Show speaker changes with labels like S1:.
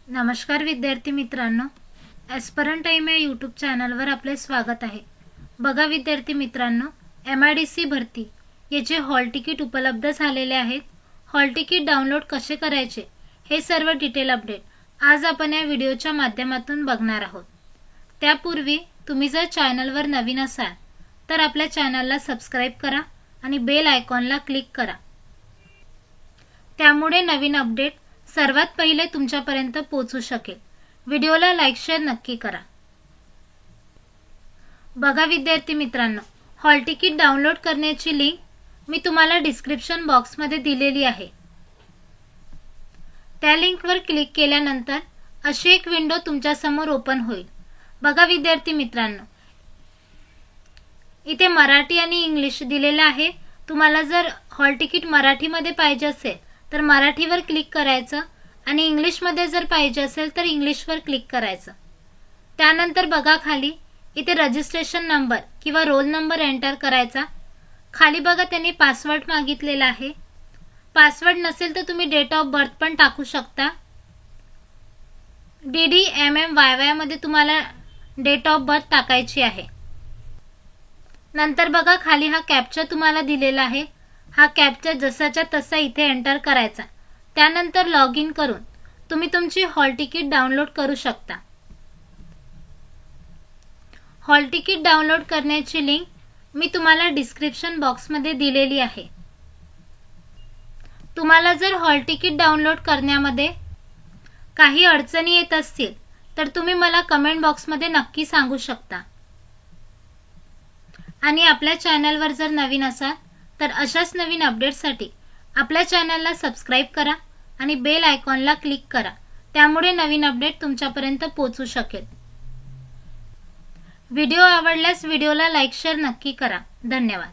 S1: नमस्कार विद्यार्थी मित्रांनो, एस्परंट टाइम या यूट्यूब चॅनलवर आपले स्वागत आहे। बघा विद्यार्थी मित्रांनो, MIDC भरती याचे हॉल तिकीट उपलब्ध झालेले आहेत। हॉल तिकीट डाउनलोड कसे करायचे हे सर्व डिटेल अपडेट आज आपण या व्हिडिओच्या माध्यमातून बघणार आहोत। त्यापूर्वी तुम्ही जर चॅनलवर नवीन असाल तर आपल्या चॅनलला सबस्क्राइब करा आणि बेल आयकॉनला क्लिक करा, त्यामुळे नवीन अपडेट सर्वात पहिले तुमच्यापर्यंत पोहोचू शकेल। व्हिडिओला लाईक शेअर नक्की करा। बघा विद्यार्थी मित्रांनो, हॉल तिकीट डाउनलोड करण्याची लिंक मी तुम्हाला डिस्क्रिप्शन बॉक्समध्ये दिलेली आहे। त्या लिंकवर क्लिक केल्यानंतर अशी एक विंडो तुमच्या समोर ओपन होईल। बघा विद्यार्थी मित्रांनो, इथे मराठी आणि इंग्लिश दिलेले आहे। तुम्हाला जर हॉल तिकीट मराठीमध्ये पाहिजे असेल तर मराठीवर क्लिक करायचं आणि इंग्लिशमध्ये जर पाहिजे असेल तर इंग्लिशवर क्लिक करायचं। त्यानंतर बघा खाली इथे रजिस्ट्रेशन नंबर किंवा रोल नंबर एंटर करायचा। खाली बघा त्यांनी पासवर्ड मागितलेला आहे। पासवर्ड नसेल तर तुम्ही डेट ऑफ बर्थ पण टाकू शकता। DDMMYY मध्ये तुम्हाला डेट ऑफ बर्थ टाकायची आहे। नंतर बघा खाली हा कॅप्चा तुम्हाला दिलेला आहे। हा कॅप्चा जसाच्या तसा इथे एंटर करायचा। त्यानंतर लॉग इन करून तुम्ही तुमची हॉल तिकीट डाउनलोड करू शकता। हॉल तिकीट डाउनलोड करण्याची लिंक मी तुम्हाला डिस्क्रिप्शन बॉक्समध्ये दिलेली आहे। तुम्हाला जर हॉल तिकीट डाउनलोड करण्यामध्ये काही अडचणी येत असतील तर तुम्ही मला कमेंट बॉक्समध्ये नक्की सांगू शकता। आणि आपल्या चॅनलवर जर नवीन असाल तर अशाच नवीन अपडेट्ससाठी आपल्या चॅनलला सबस्क्राइब करा आणि बेल आयकॉनला क्लिक करा, त्यामुळे नवीन अपडेट तुमच्यापर्यंत पोहोचू शकेल। व्हिडिओ आवडल्यास व्हिडिओला लाईक शेअर नक्की करा। धन्यवाद।